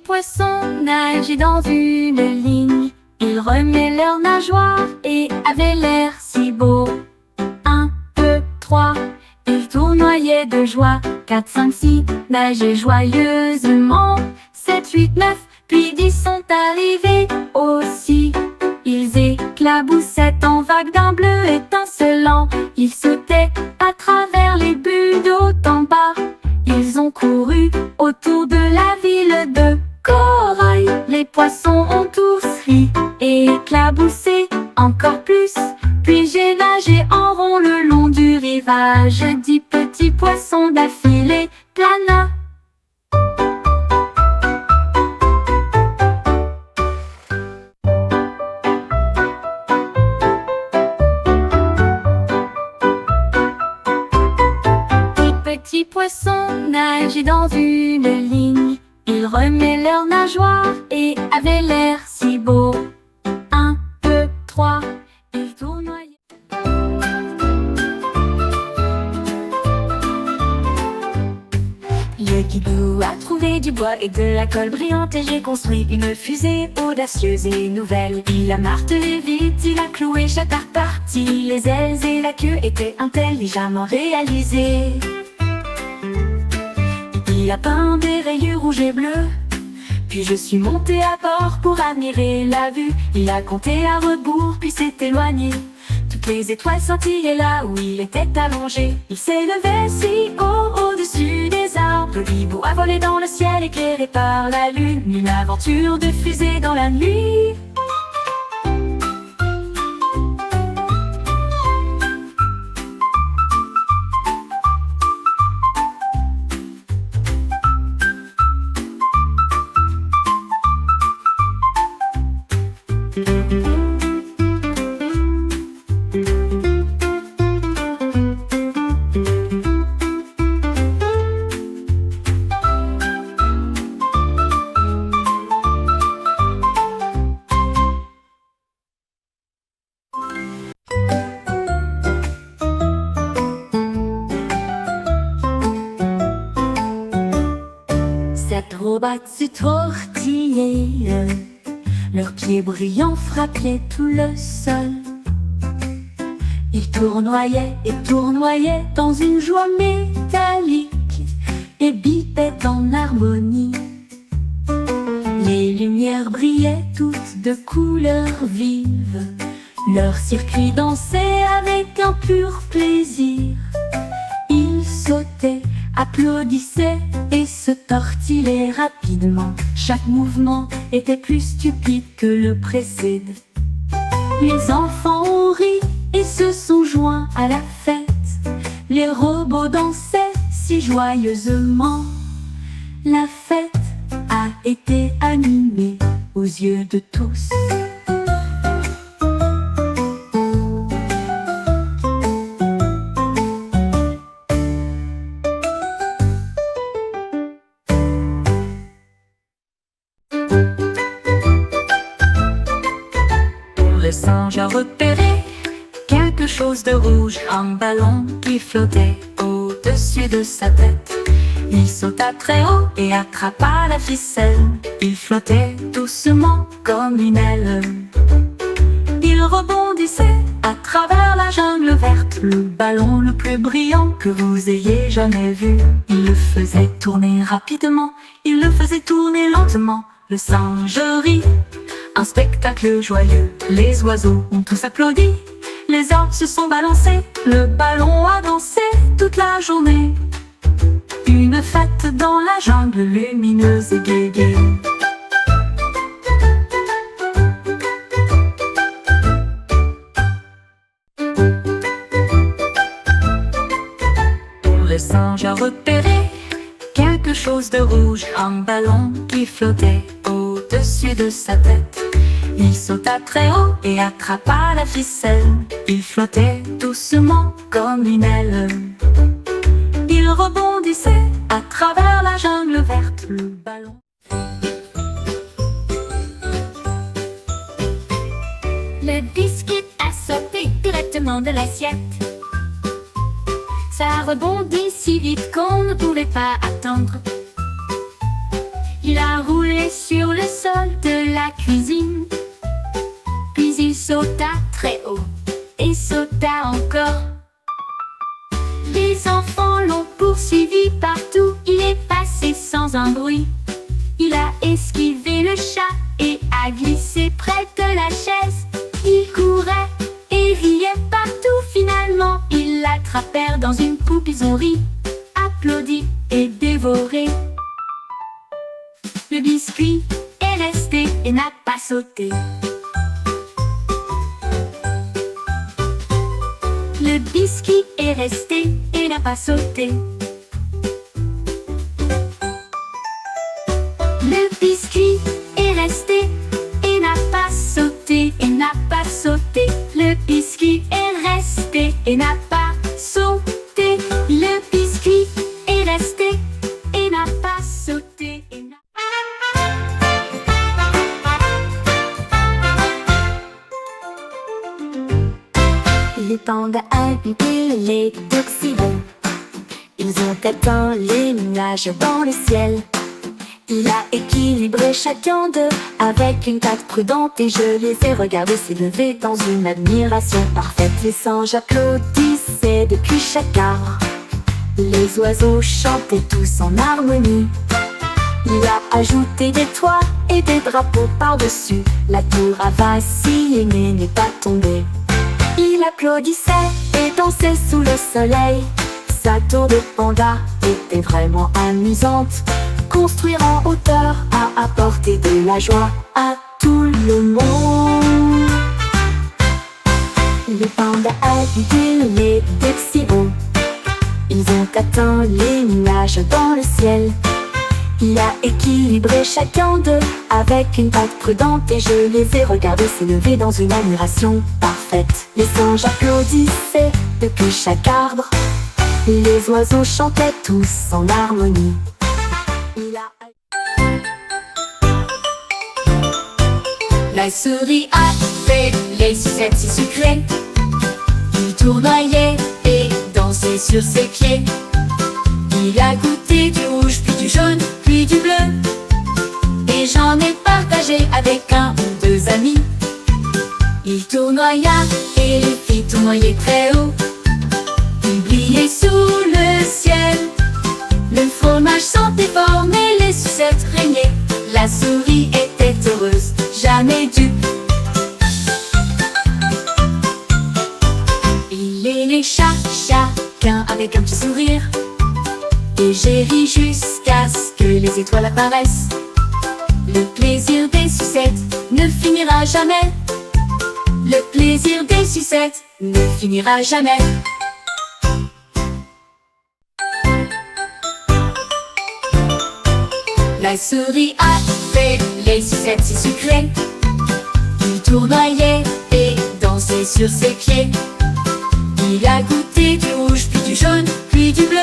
poissons nageaient dans une ligne. Ils remuaient leurs nageoires et avaient l'air si beau. 1, 2, 3, ils tournoyaient de joie. 4, 5, 6, nageaient joyeusement. 7, 8, 9, puis 10 sont arrivés aussi. Ils éclaboussaient en vagues d'un bleu étincelant. Ils sautaient à travers les bulles d'eau en bas. Ils ont couru autour de la ville de corail. Les poissons ont tous ri et éclaboussé encore plus. Puis j'ai nagé en rond le long du rivage. 10 petits poissons d'affilée plana. Petits poissons nageaient dans une ligne. Ils remuaient leurs nageoires et avaient l'air si beau. 1, 2, 3, ils tournoyaient. Le guigou a trouvé du bois et de la colle brillante et j'ai construit une fusée audacieuse et nouvelle. Il a martelé vite, il a cloué chaque partie. Les ailes et la queue étaient intelligemment réalisées. Il a peint des rayures rouges et bleues. Puis je suis monté à bord pour admirer la vue. Il a compté à rebours puis s'est éloigné. Toutes les étoiles scintillaient là où il était allongé. Il s'est levé si haut au-dessus des arbres. Le hibou a volé dans le ciel éclairé par la lune. Une aventure de fusée dans la nuit. Acrobates se tortillaient, leurs pieds brillants frappaient tout le sol. Ils tournoyaient et tournoyaient dans une joie métallique et bipaient en harmonie. Les lumières brillaient toutes de couleurs vives. Leurs circuits dansaient avec un pur plaisir. Ils sautaient, applaudissaient et se tortillaient rapidement. Chaque mouvement était plus stupide que le précédent. Les enfants ont ri et se sont joints à la fête. Les robots dansaient si joyeusement. La fête a été animée aux yeux de tous. Le singe a repéré quelque chose de rouge, un ballon qui flottait au-dessus de sa tête. Il sauta très haut et attrapa la ficelle. Il flottait doucement comme une aile. Il rebondissait à travers la jungle verte. Le ballon le plus brillant que vous ayez jamais vu. Il le faisait tourner rapidement, il le faisait tourner lentement. Le singe rit. Un spectacle joyeux, les oiseaux ont tous applaudi. Les arbres se sont balancés, le ballon a dansé toute la journée. Une fête dans la jungle lumineuse et gai. Le singe a repéré quelque chose de rouge, un ballon qui flottait au-dessus de sa tête. Il sauta très haut et attrapa la ficelle. Il flottait doucement comme une aile. Il rebondissait à travers la jungle verte. Le ballon. Le biscuit a sauté directement de l'assiette. Ça rebondit si vite qu'on ne pouvait pas attendre. Il a roulé sur le sol de la cuisine. Puis il sauta très haut et sauta encore. Les enfants l'ont poursuivi partout. Il est passé sans un bruit. Il a esquivé le chat et a glissé près de la chaise. Il courait et riait partout. Finalement, ils l'attrapèrent dans une poupée-souris, applaudi et dévoré. Le biscuit est resté et n'a pas sauté. Le biscuit est resté et n'a pas sauté. Le biscuit est resté et n'a pas sauté, et n'a pas sauté. Le biscuit est resté et n'a pas sauté. Le biscuit est resté et n'a pas sauté. Les pandas habitaient les d'Occident. Ils ont atteint les nuages dans le ciel. Il a équilibré chacun d'eux avec une patte prudente, et je les ai regardés s'élever dans une admiration parfaite. Les singes applaudissaient depuis chaque arbre. Les oiseaux chantaient tous en harmonie. Il a ajouté des toits et des drapeaux par-dessus. La tour a vacillé mais n'est pas tombée. Il applaudissait et dansait sous le soleil. Sa tour de panda était vraiment amusante. Construire en hauteur a apporté de la joie à tout le monde. Les pandas habitaient les d'Occident. Ils ont atteint les nuages dans le ciel. Il a équilibré chacun d'eux avec une patte prudente, et je les ai regardés s'élever dans une admiration parfaite. Les singes applaudissaient depuis chaque arbre. Les oiseaux chantaient tous en harmonie. La souris a fait les sucettes si sucrées. Il tournoyait et dansait sur ses pieds. Il a goûté du rouge, puis du jaune, puis du bleu. Et j'en ai partagé avec un ou deux amis. Il tournoya et les filles tournoyaient très haut. Il brillait sous le ciel. Le fromage sentait fort mais les sucettes régnaient. La souris était heureuse, jamais dupe. Il est né chacun avec un petit sourire. Et j'ai ri jusqu'à ce que les étoiles apparaissent. Le plaisir des sucettes ne finira jamais. Le plaisir des sucettes ne finira jamais. La souris a fait les sucettes si sucrées. Il tournoyait et dansait sur ses pieds. Il a goûté du rouge, puis du jaune, puis du bleu.